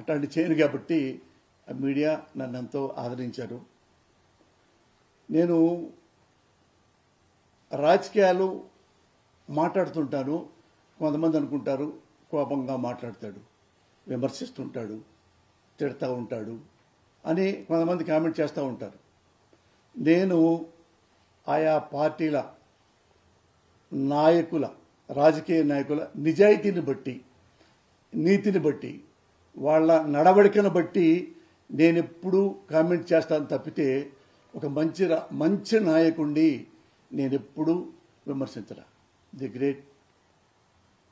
అట్లాంటి చేయను కాబట్టి ఆ మీడియా నన్ను ఎంతో ఆదరించారు. నేను రాజకీయాలు మాట్లాడుతుంటాను. కొంతమంది అనుకుంటారు కోపంగా మాట్లాడతాడు, విమర్శిస్తుంటాడు, తిడతా ఉంటాడు అని కొంతమంది కామెంట్ చేస్తూ ఉంటారు. నేను ఆయా పార్టీల నాయకుల, రాజకీయ నాయకుల నిజాయితీని బట్టి, నీతిని బట్టి, వాళ్ళ నడవడికను బట్టి నేను ఎప్పుడూ కామెంట్ చేస్తాను తప్పితే ఒక మంచి నాయకుడిని నేను ఎప్పుడూ విమర్శించరా. ది గ్రేట్,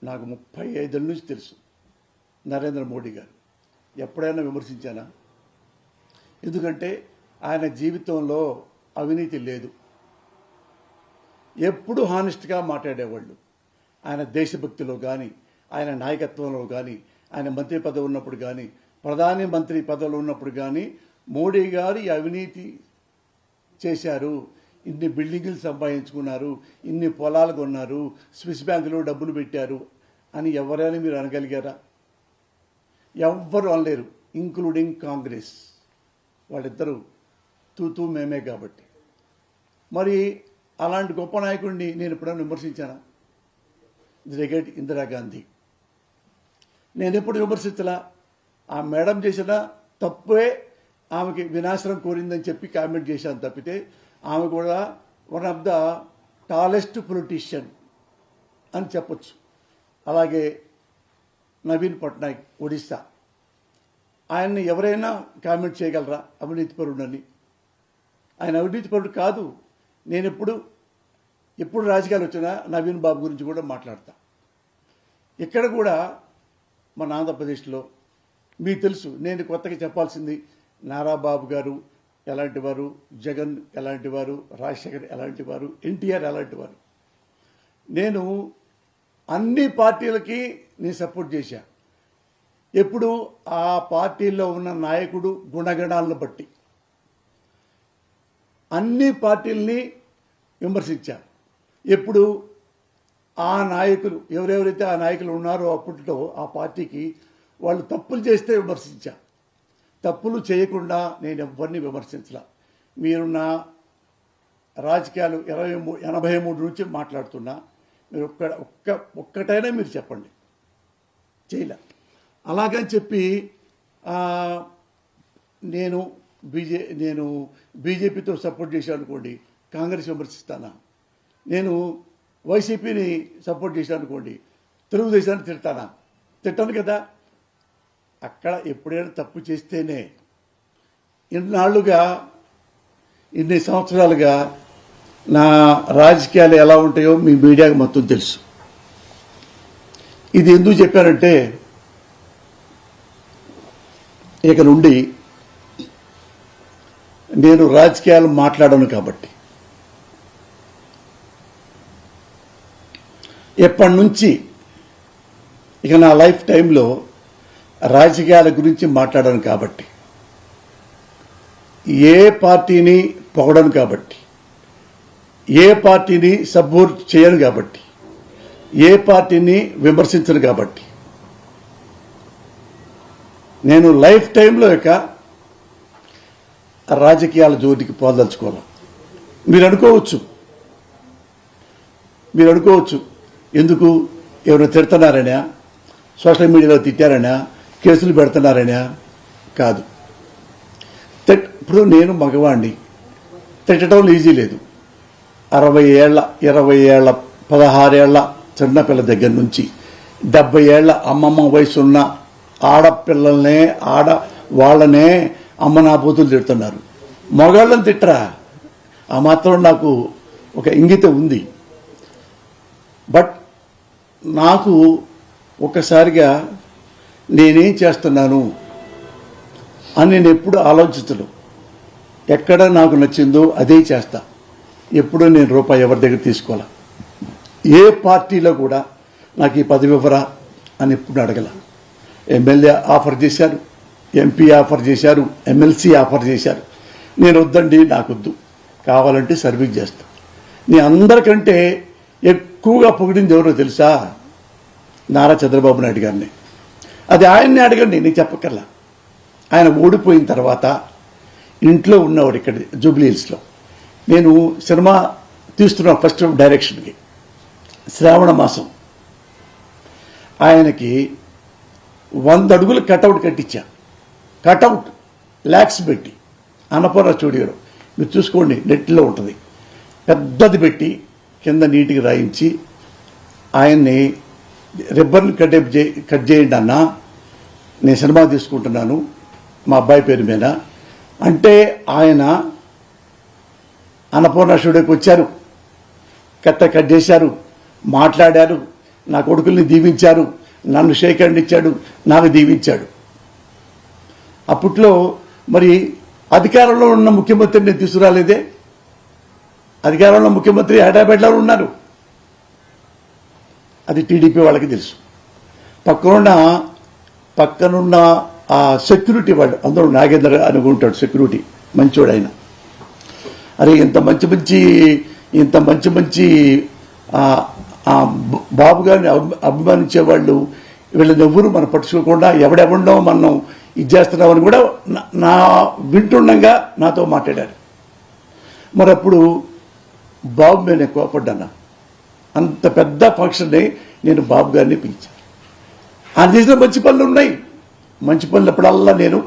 నాకు 35 ఏళ్ళ నుంచి తెలుసు నరేంద్ర మోడీ గారు. ఎప్పుడైనా విమర్శించానా? ఎందుకంటే ఆయన జీవితంలో అవినీతి లేదు. ఎప్పుడు హానెస్ట్గా మాట్లాడేవాళ్ళు. ఆయన దేశభక్తిలో కానీ, ఆయన నాయకత్వంలో కానీ, ఆయన మంత్రి పదవి ఉన్నప్పుడు కానీ, ప్రధాని మంత్రి పదవులు ఉన్నప్పుడు కానీ మోడీ గారు అవినీతి చేశారు, ఇన్ని బిల్డింగులు సంపాదించుకున్నారు, ఇన్ని పొలాలు కొన్నారు, స్విస్ బ్యాంకులో డబ్బులు పెట్టారు అని ఎవరైనా మీరు అనగలిగారా? ఎవ్వరు అనలేరు, ఇంక్లూడింగ్ కాంగ్రెస్. వాళ్ళిద్దరూ తూతూ మేమే కాబట్టి. మరి అలాంటి గొప్ప నాయకుడిని నేను ఎప్పుడైనా విమర్శించానా? జగట్ ఇందిరాగాంధీ నేను ఎప్పుడు విమర్శించలా. ఆ మేడం చేసిన తప్పే ఆమెకి వినాశనం కోరిందని చెప్పి కామెంట్ చేశాను తప్పితే ఆమె కూడా one of the tallest politician అని చెప్పొచ్చు. అలాగే నవీన్ పట్నాయక్ ఒడిస్సా, ఆయన్ని ఎవరైనా కామెంట్ చేయగలరా అవినీతిపరుడని? ఆయన అవినీతిపరుడు కాదు. నేను ఎప్పుడు రాజకీయాలు వచ్చినా నవీన్ బాబు గురించి కూడా మాట్లాడతా. ఇక్కడ కూడా మన ఆంధ్రప్రదేశ్లో మీకు తెలుసు, నేను కొత్తగా చెప్పాల్సింది నారా బాబు గారు ఎలాంటి వారు, జగన్ ఎలాంటి వారు, రాజశేఖర్ ఎలాంటి వారు, ఎన్టీఆర్ ఎలాంటి వారు. నేను అన్ని పార్టీలకి నేను సపోర్ట్ చేశా. ఎప్పుడు ఆ పార్టీల్లో ఉన్న నాయకుడు గుణగణాలను బట్టి అన్ని పార్టీల్ని విమర్శించా. ఎప్పుడు ఆ నాయకులు ఎవరెవరైతే ఆ నాయకులు ఉన్నారో అప్పట్లో ఆ పార్టీకి వాళ్ళు తప్పులు చేస్తే విమర్శించా. తప్పులు చేయకుండా నేను ఎవరిని విమర్శించలా. మీరు నా రాజకీయాలు 83 నుంచి మాట్లాడుతున్నా, మీరు ఒక్కటైనా మీరు చెప్పండి చేయలే. అలాగని చెప్పి నేను బీజేపీతో సపోర్ట్ చేశాను అనుకోండి, కాంగ్రెస్ విమర్శిస్తానా? నేను వైసీపీని సపోర్ట్ చేశాను అనుకోండి, తెలుగుదేశాన్ని తిడతానా? తిట్టాను కదా. అక్కడ ఎప్పుడైనా తప్పు చేస్తేనే. ఇన్ని సంవత్సరాలుగా నా రాజకీయాలు ఎలా ఉంటాయో మీ మీడియాకి మొత్తం తెలుసు. ఇది ఎందుకు చెప్పానంటే, ఇక నుండి నేను రాజకీయాలు మాట్లాడను కాబట్టి. ఎప్పటి నుంచి ఇక నా లైఫ్ టైంలో రాజకీయాల గురించి మాట్లాడను కాబట్టి, ఏ పార్టీని పొగడను కాబట్టి, ఏ పార్టీని సపోర్ట్ చేయను కాబట్టి, ఏ పార్టీని విమర్శించను కాబట్టి, నేను లైఫ్ టైంలో ఇక రాజకీయాల జోలికి పోదలుచుకోవాలి. మీరు అనుకోవచ్చు ఎందుకు ఎవరు తిడుతున్నారనా, సోషల్ మీడియాలో తిట్టారనా, కేసులు పెడుతున్నారనా? కాదు. ఇప్పుడు నేను మగవాణ్ణి, తిట్టడం ఈజీ లేదు. 60 ఏళ్ల 20 ఏళ్ల 16 ఏళ్ల చిన్నపిల్ల దగ్గర నుంచి 70 ఏళ్ల అమ్మమ్మ వయసున్న ఆడపిల్లల్నే వాళ్ళనే అమ్మ నా బూతులు తిడుతున్నారు. మగాళ్ళని తిట్టరా? ఆ మాత్రం నాకు ఒక ఇంగితం ఉంది. బట్ నాకు ఒక్కసారిగా నేనేం చేస్తున్నాను అని నేను ఎప్పుడు ఆలోచించను. ఎక్కడ నాకు నచ్చిందో అదే చేస్తా. ఎప్పుడూ నేను రూపాయి ఎవరి దగ్గర తీసుకోవాలా. ఏ పార్టీలో కూడా నాకు ఈ పదవి ఇవ్వరా అని ఎప్పుడు అడగల. ఎమ్మెల్యే ఆఫర్ చేశారు, ఎంపీ ఆఫర్ చేశారు, ఎమ్మెల్సీ ఆఫర్ చేశారు. నేను వద్దండి, నాకొద్దు, కావాలంటే సర్వీస్ చేస్తా. నేను అందరికంటే ఎక్కువగా పొగిడింది ఎవరో తెలుసా? నారా చంద్రబాబు నాయుడు గారిని. అది ఆయన్ని అడగండి, నేను చెప్పక్కర్లా. ఆయన ఓడిపోయిన తర్వాత ఇంట్లో ఉన్నవాడు ఇక్కడ జూబ్లీ హిల్స్లో. నేను సినిమా తీస్తున్న ఫస్ట్ డైరెక్షన్కి శ్రావణ మాసం ఆయనకి 100 అడుగులు కటౌట్ కట్టించా. కటౌట్ ల్యాక్స్ పెట్టి అన్నపూర్ణ స్టూడియోలో మీరు చూసుకోండి, నెట్లో ఉంటుంది. పెద్దది పెట్టి కింద నీటికి రాయించి ఆయన్ని రిబ్బర్ని కట్ చేయండి అన్న, నేను సినిమా తీసుకుంటున్నాను మా అబ్బాయి పేరు మీద అంటే ఆయన అన్నపూర్ణ స్టూడియోకి వచ్చారు, కట్ చేశారు, మాట్లాడారు, నా కొడుకుల్ని దీవించారు, నన్ను షేక్ హ్యాండ్ ఇచ్చాడు, నాకు దీవించాడు. అప్పట్లో మరి అధికారంలో ఉన్న ముఖ్యమంత్రిని తీసుకురాలేదే. అధికారంలో ముఖ్యమంత్రి హైదరాబాద్లో ఉన్నారు, అది టీడీపీ వాళ్ళకి తెలుసు. పక్కనున్న ఆ సెక్యూరిటీ వాడు అందరూ నాగేంద్ర అనుకుంటాడు, సెక్యూరిటీ మంచోడు ఆయన. అరే ఇంత మంచి మంచి బాబు గారిని అభిమానించేవాళ్ళు వీళ్ళని ఎవ్వరూ మనం పట్టించుకోకుండా ఎవడెవడో మనం ఇది చేస్తున్నామని కూడా నా వింటుండగా నాతో మాట్లాడారు. మరి అప్పుడు బాబు మీద నేను కోపడ్డాను. అంత పెద్ద ఫంక్షన్ని నేను బాబు గారిని పిలిచాను. ఆయన చేసిన మంచి పనులు ఉన్నాయి, మంచి పనులప్పుడల్లా నేను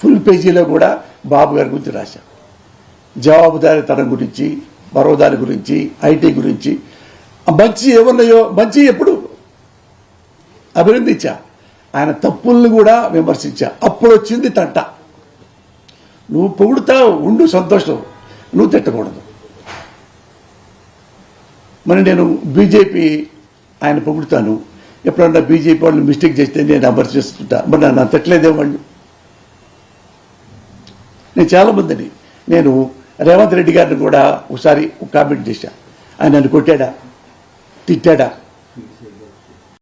ఫుల్ పేజీలో కూడా బాబు గారి గురించి రాశాను. జవాబుదారీతనం గురించి, బరోదారి గురించి, ఐటీ గురించి, మంచి ఏమన్నాయో మంచి ఎప్పుడు అభినందించా, ఆయన తప్పుల్ని కూడా విమర్శించా. అప్పుడు వచ్చింది తంట. నువ్వు పొగుడుతావు, ఉండు సంతోషం, నువ్వు తిట్టకూడదు. మరి నేను బీజేపీ ఆయన పొగుడుతాను, ఎప్పుడన్నా బీజేపీ వాళ్ళు మిస్టేక్ చేస్తే నేను విమర్శిస్తుంటా. మరి నన్ను తిట్టలేదే వాళ్ళు. నేను చాలామందిని, నేను రేవంత్ రెడ్డి గారిని కూడా ఒకసారి కామెంట్ చేశా, ఆయన నన్ను కొట్టాడా, తిట్టాడా,